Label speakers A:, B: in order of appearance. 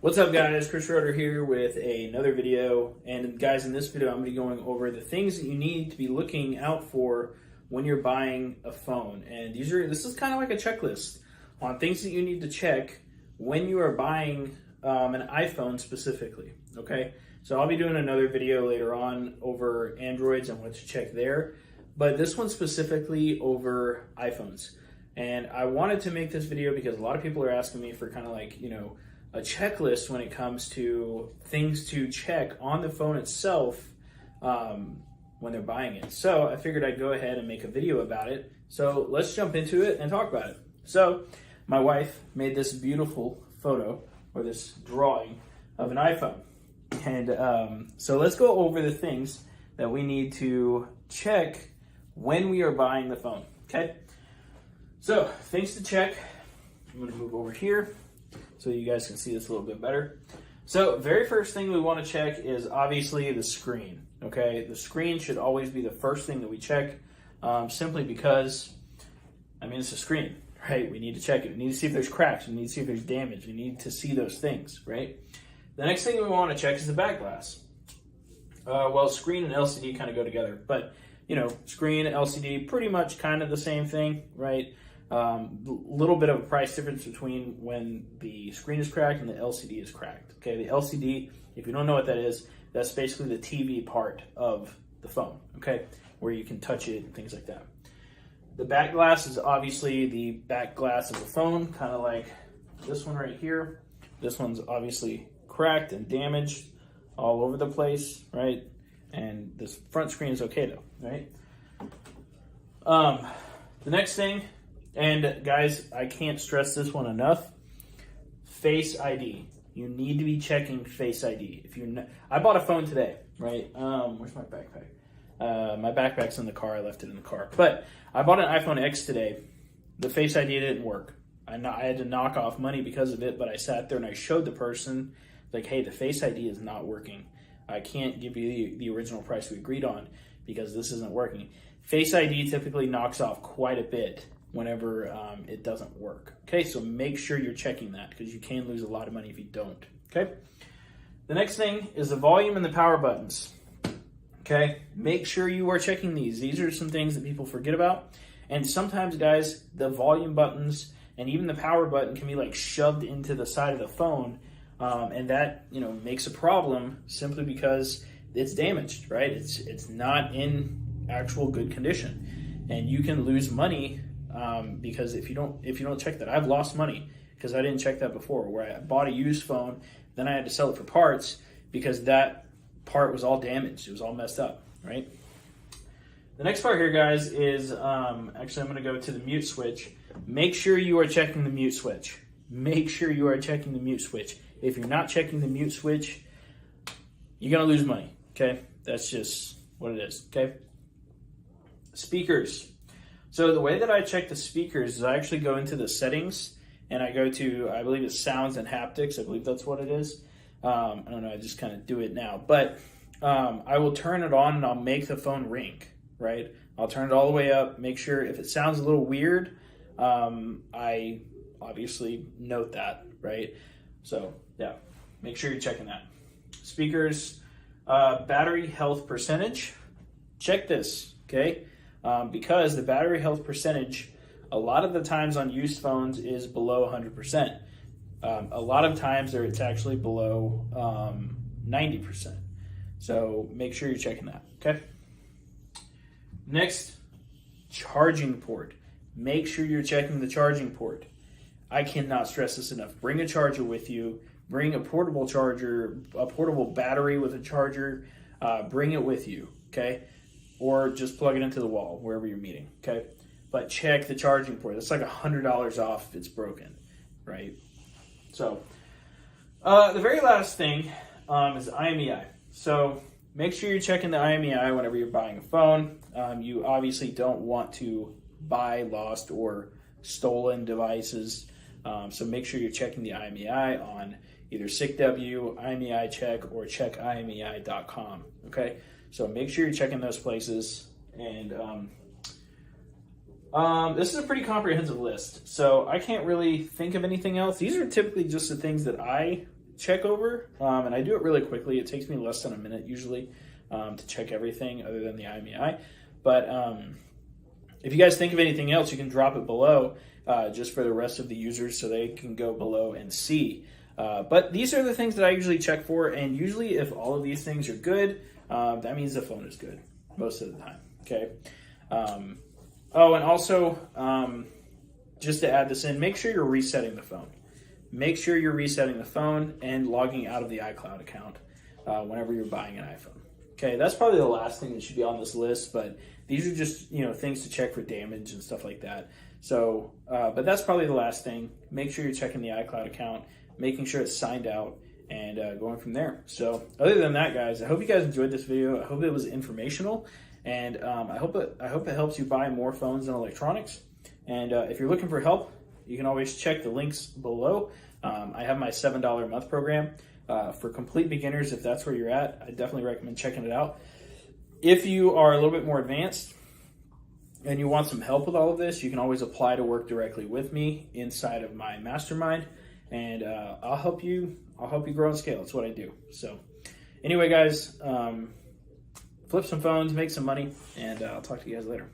A: What's up guys, Chris Schroeder here with another video, and guys, in this video I'm going to be going over the things that you need to be looking out for when you're buying a phone. And this is kind of like a checklist on things that you need to check when you are buying an iPhone specifically, okay? So I'll be doing another video later on over Androids and what to check there, but this one specifically over iPhones. And I wanted to make this video because a lot of people are asking me for kind of like, a checklist when it comes to things to check on the phone itself when they're buying it. So I figured I'd go ahead and make a video about it. So let's jump into it and talk about it. So my wife made this beautiful photo, or this drawing, of an iPhone. And so let's go over the things that we need to check when we are buying the phone, okay? So things to check. I'm gonna move over here so you guys can see this a little bit better. So very first thing we want to check is obviously the screen, okay? The screen should always be the first thing that we check, simply because, it's a screen, right? We need to check it. We need to see if there's cracks. We need to see if there's damage. We need to see those things, right? The next thing we want to check is the back glass. Well, screen and LCD kind of go together, but screen, LCD, pretty much kind of the same thing, right? Little bit of a price difference between when the screen is cracked and the LCD is cracked. Okay, the LCD, if you don't know what that is, that's basically the TV part of the phone, okay, where you can touch it and things like that. The back glass is obviously the back glass of the phone, kind of like this one right here. This one's obviously cracked and damaged all over the place, right? And this front screen is okay though, right? The next thing, and guys, I can't stress this one enough, Face ID. You need to be checking Face ID. If you're not, I bought a phone today, right? Where's my backpack? My backpack's in the car. I left it in the car. But I bought an iPhone X today. The Face ID didn't work. I had to knock off money because of it, but I sat there and I showed the person, like, hey, the Face ID is not working. I can't give you the original price we agreed on because this isn't working. Face ID typically knocks off quite a bit whenever it doesn't work. Okay, so make sure you're checking that because you can lose a lot of money if you don't. Okay, the next thing is the volume and the power buttons. Okay, make sure you are checking these. These are some things that people forget about, and sometimes, guys, the volume buttons and even the power button can be like shoved into the side of the phone, and that makes a problem simply because it's damaged, right? It's not in actual good condition, and you can lose money. Because if you don't check that, I've lost money because I didn't check that before, where I bought a used phone, then I had to sell it for parts because that part was all damaged. It was all messed up, right? The next part here, guys, is actually I'm going to go to the mute switch. Make sure you are checking the mute switch. Make sure you are checking the mute switch. If you're not checking the mute switch, you're going to lose money, okay? That's just what it is, okay? Speakers. So the way that I check the speakers is I actually go into the settings and I go to, I believe it's sounds and haptics. I believe that's what it is. I don't know, I just kind of do it now. But I will turn it on and I'll make the phone ring, right? I'll turn it all the way up, make sure if it sounds a little weird, I obviously note that, right? So yeah, make sure you're checking that. Speakers, battery health percentage, check this, okay? Because the battery health percentage, a lot of the times on used phones is below 100%. A lot of times it's actually below 90%. So make sure you're checking that, okay? Next, charging port. Make sure you're checking the charging port. I cannot stress this enough. Bring a charger with you. Bring a portable charger, a portable battery with a charger. Bring it with you, okay? Or just plug it into the wall wherever you're meeting, okay? But check the charging port. It's like $100 off if it's broken, right? So the very last thing is IMEI. So make sure you're checking the IMEI whenever you're buying a phone. You obviously don't want to buy lost or stolen devices. So make sure you're checking the IMEI on either SickW, IMEI Check, or checkimei.com, okay? So make sure you're checking those places. And this is a pretty comprehensive list, so I can't really think of anything else. These are typically just the things that I check over, and I do it really quickly. It takes me less than a minute usually to check everything other than the IMEI. But if you guys think of anything else, you can drop it below just for the rest of the users so they can go below and see. But these are the things that I usually check for, and usually if all of these things are good, that means the phone is good most of the time, okay? Oh, and also, just to add this in, make sure you're resetting the phone. Make sure you're resetting the phone and logging out of the iCloud account whenever you're buying an iPhone. Okay, that's probably the last thing that should be on this list, but these are just, things to check for damage and stuff like that. So, but that's probably the last thing. Make sure you're checking the iCloud account, making sure it's signed out, and going from there. So, other than that, guys, I hope you guys enjoyed this video. I hope it was informational, and I hope it helps you buy more phones and electronics. And if you're looking for help, you can always check the links below. I have my $7 a month program. For complete beginners, if that's where you're at, I definitely recommend checking it out. If you are a little bit more advanced and you want some help with all of this, you can always apply to work directly with me inside of my mastermind, and I'll help you grow and scale. That's what I do. So anyway, guys, flip some phones, make some money, and I'll talk to you guys later.